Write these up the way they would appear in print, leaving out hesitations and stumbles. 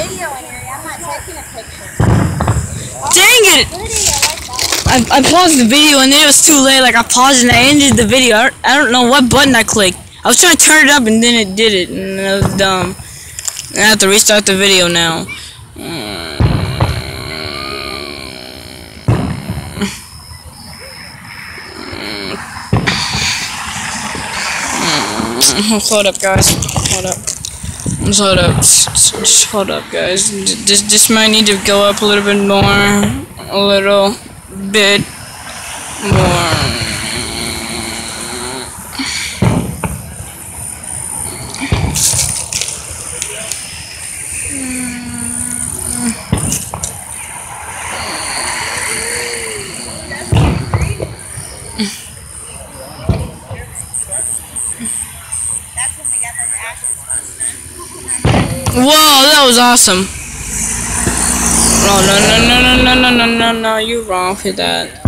video in here. I'm not taking a picture. Dang it! I paused the video and then it was too late. Like I paused and I ended the video. I don't know what button I clicked. I was trying to turn it up and then it did it, and it was dumb. I have to restart the video now. Hold up, guys. Hold up. Hold up. Hold up, guys. This might need to go up a little bit more. A little bit more. Whoa, that was awesome. Oh, no, you're wrong for that.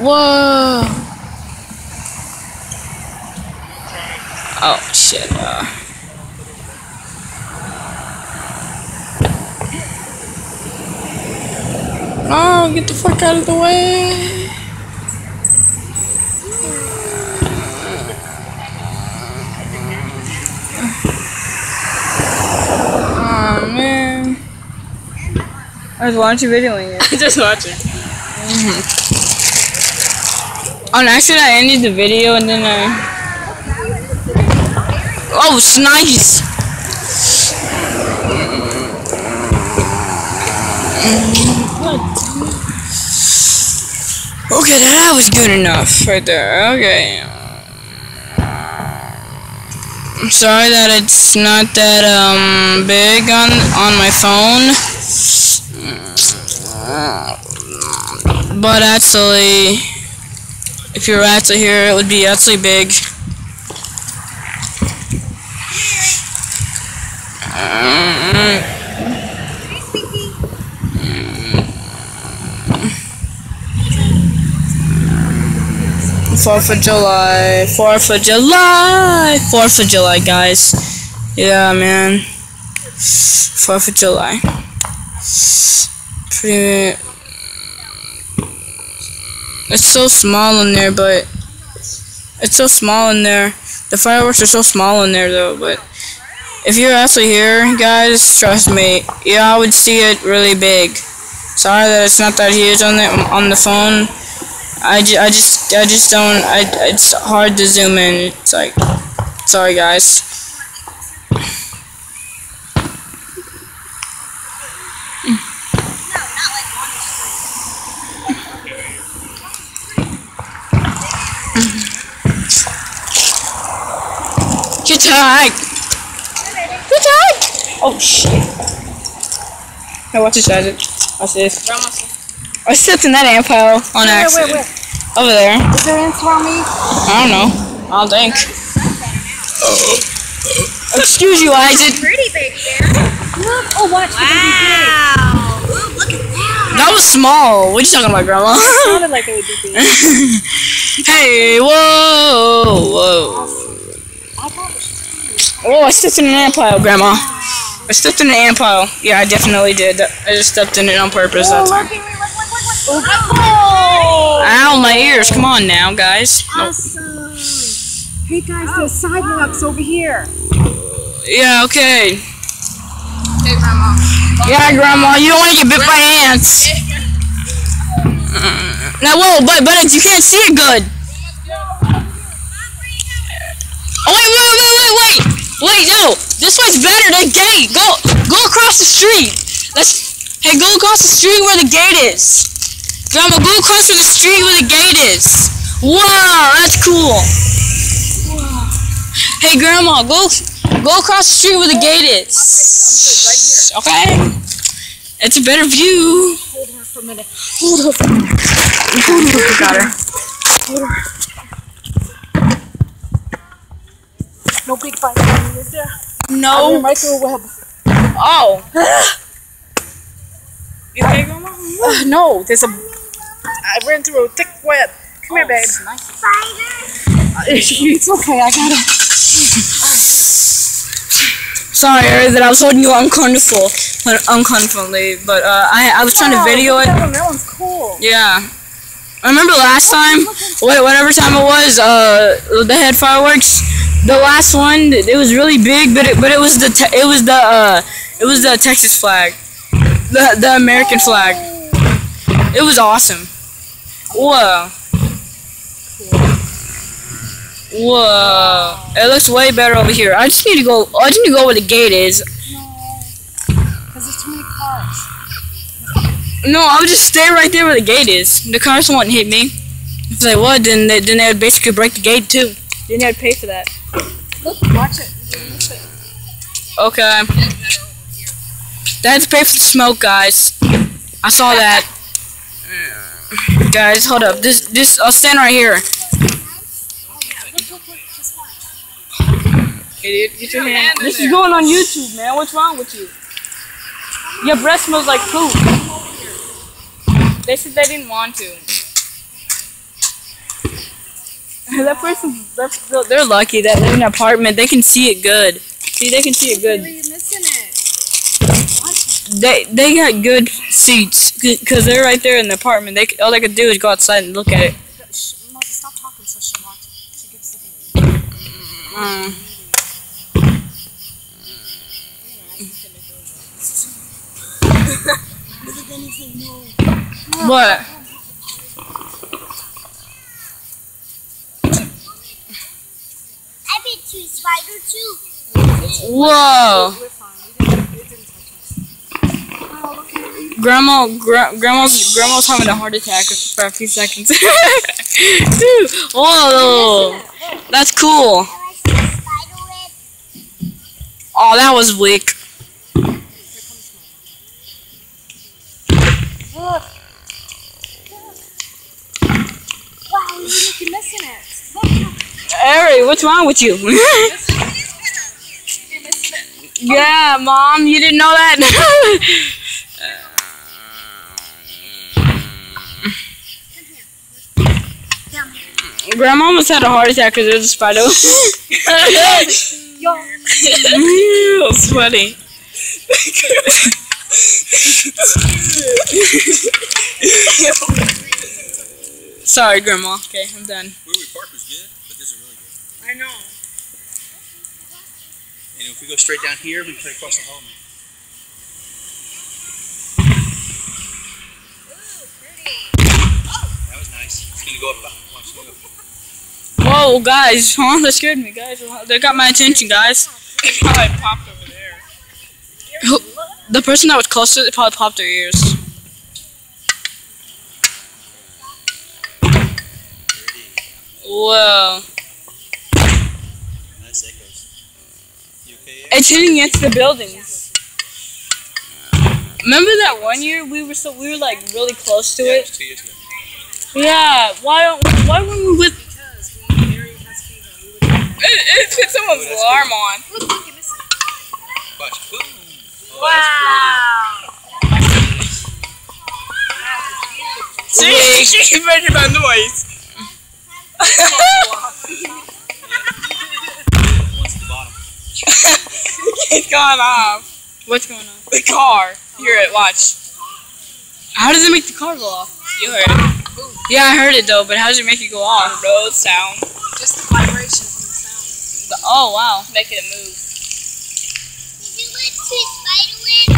Whoa. Oh, shit. Oh, get the fuck out of the way. Man, I was watching videoing it. Just watching. On accident, I ended the video and then I. Oh, it's nice. Okay, that was good enough right there. Okay. I'm sorry that it's not that big on my phone, but actually, if you were actually here, it would be actually big. Fourth of July, 4th of July, 4th of July, guys. Yeah, man. 4th of July. Pretty. It's so small in there, but it's so small in there. The fireworks are so small in there, though. But if you're actually here, guys, trust me, yeah, I would see it really big. Sorry that it's not that huge on the phone. I just don't. It's hard to zoom in. It's like, sorry, guys. Get tagged. Get tagged. Oh shit. Hey, watch this, Isaac. Watch this. I stepped in that ant pile on accident. Where? Over there. Is there ants around me? I don't know. I don't think. Excuse you, Isaac. Pretty big there. Look. Oh, watch. Wow. Ooh, look at that. That was small. What are you talking about, Grandma? It sounded like it would be big. Hey, whoa. Oh, I stepped in an ant pile, Grandma. I stepped in an ant pile. Yeah, I definitely did. I just stepped in it on purpose. Oh, That's look. Oh. Ow, my ears. Come on now, guys. Awesome. Hey, guys, there's sidewalks over here. Yeah, okay. Hey, Grandma. Yeah, Grandma, you don't want to get bit by ants. Now, whoa, but you can't see it good. Oh, wait, no. This way's better. The gate. Go across the street. Hey, go across the street where the gate is. Grandma, go across the street where the gate is. Wow, that's cool. Hey, Grandma, go across the street where the gate is. Okay. It's a better view. Hold her for a minute. Got her. No big bite, is there? No. Microweb. Oh. You okay, Grandma? No, there's a. I ran through a thick web. Come here, babe. Nice. It's okay, I got it. sorry that I was holding you uncomfortably, but I was trying to video it. That one's cool. Yeah. I remember last time, whatever time it was, they had fireworks. The last one, it was really big, but it was the Texas flag, the American flag. It was awesome. Whoa. Whoa. It looks way better over here. I just need to go where the gate is. No. Because there's too many cars. No, I'll just stay right there where the gate is. The cars won't hit me. If they would, then they would basically break the gate too. Then they'd pay for that. Look, watch it. Okay. They had to pay for the smoke, guys. I saw that. Guys, hold up. This. I'll stand right here. Idiot, get your hand. This is going on YouTube, man. What's wrong with you? Your breath smells like poop. They said they didn't want to. That person, they're lucky that they're in an apartment. They can see it good. See, they can see it good. You're missing it. They got good seats because they're right there in the apartment. All they could do is go outside and look at it. Mother, stop talking so she watches. She gives the What? I bet you spider too. Whoa. We're fine. It didn't touch us. Grandma's having a heart attack for a few seconds. Whoa, that's cool. Oh, that was weak. Wow, you're missing it. Harry, what's wrong with you? Yeah, Mom, you didn't know that? Grandma almost had a heart attack because there was a spider. It was funny. Sorry, Grandma. Okay, I'm done. Where we park was good, but this is really good. I know. And if we go straight down here, we can play across the hall. That was nice. It's gonna go up. Watch it go up. Whoa, guys. Huh? That scared me, guys. They got my attention, guys. It probably popped over there. The person that was closer, they probably popped their ears. Whoa. Nice echoes. You okay? It's hitting against the buildings. Remember that one year we were like really close to Yeah, it it? was 2 years ago. Yeah. Why weren't we with? It hit someone's alarm on. Watch. Boom. Oh, Wow. See, she making that noise. One's at the bottom. It's gone off. What's going on? The car. Hear it, watch. How does it make the car go off? You heard it. Yeah, I heard it though, but how does it make it go off? Road sound. Just the vibration from the sound. Oh wow, Making it move. Did you let two spider win?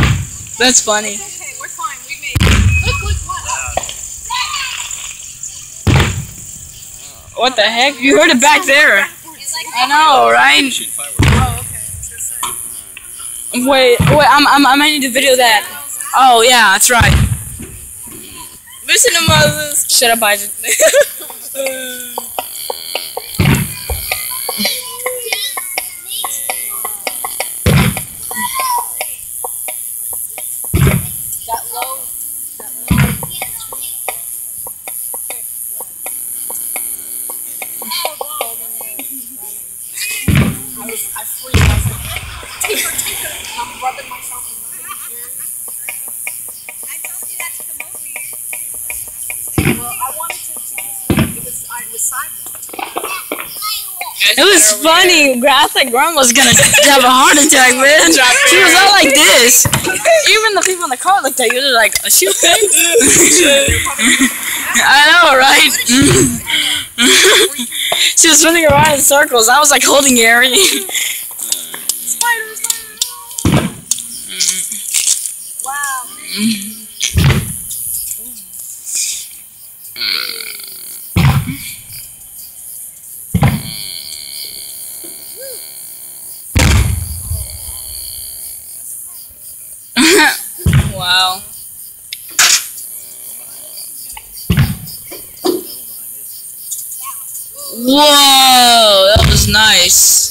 that's funny. Okay, we're fine. We made it. Look, what? What the heck? You heard it back there. I know, right? Shooting fireworks. Oh, okay. I was gonna say. Wait, I might need to video that. Oh yeah, that's right. Listen to Moses. Shut up, Isaac. That low. I freaked. I was like, Tinker. I'm rubbing myself in the ears. I told you not to come over here. Well, I wanted to. It was sidewalk. It was funny. I thought Grandma was gonna have a heart attack, man. She was all like this. Even the people in the car looked at you. They're like, "Is she okay?" I know, right? She was running around in circles. I was like holding Gary. Wow. Wow. Whoa, that was nice.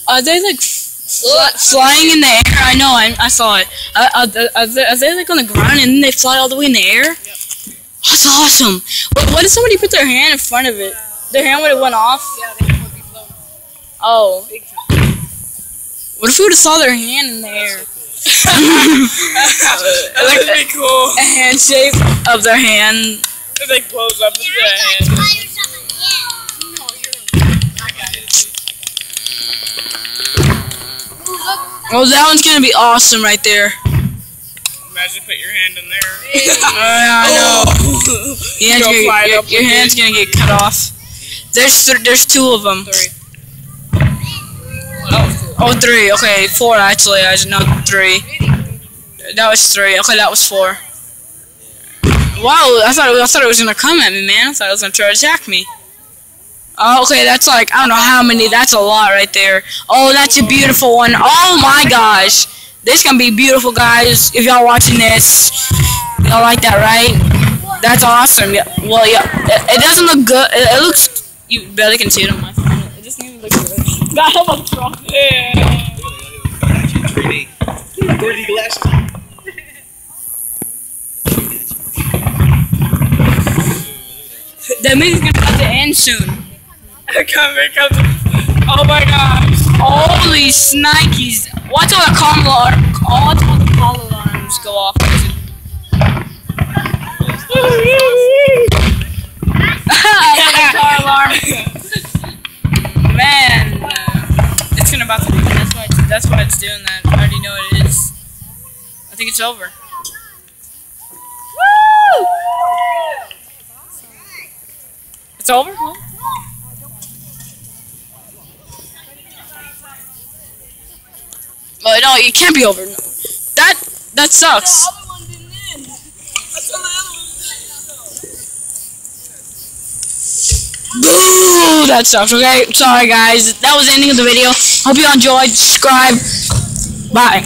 Are they like flying in the air? I know, I saw it. Are they like on the ground and then they fly all the way in the air? Yep. That's awesome. What if somebody put their hand in front of it? Their hand would have went off? Yeah, they would be blown. Oh. Big time. What if we would have saw their hand in the air? That would be cool. A hand shape of their hand. It like blows up into the hand. Oh, that one's gonna be awesome right there. Imagine put your hand in there. I know. Your hand's gonna get cut off. There's two of them. Three. Oh, three. Okay, four actually. I just know three. That was three. Okay, that was four. Wow, I thought it was gonna come at me, man. I thought it was gonna try to attack me. Oh, okay, that's like, I don't know how many. That's a lot right there. Oh, that's a beautiful one. Oh my gosh. This is gonna be beautiful, guys. If y'all watching this, y'all like that, right? That's awesome. Yeah. Well, yeah. It doesn't look good. It looks. You barely can see it on my phone. It just doesn't look good. God, I'm a drunk. Yeah. Actually, 3D glasses. That means it's gonna have to end soon. Oh my gosh. Holy snikes! Watch all the call alarms go off. Car alarm. Man, it's gonna about to be. That's why it's doing that. I already know it is. I think it's over. Woo! It's over? Huh? Well, no, it can't be over. That sucks. Boo! That sucks. Okay, sorry guys. That was the ending of the video. Hope you enjoyed. Subscribe. Bye.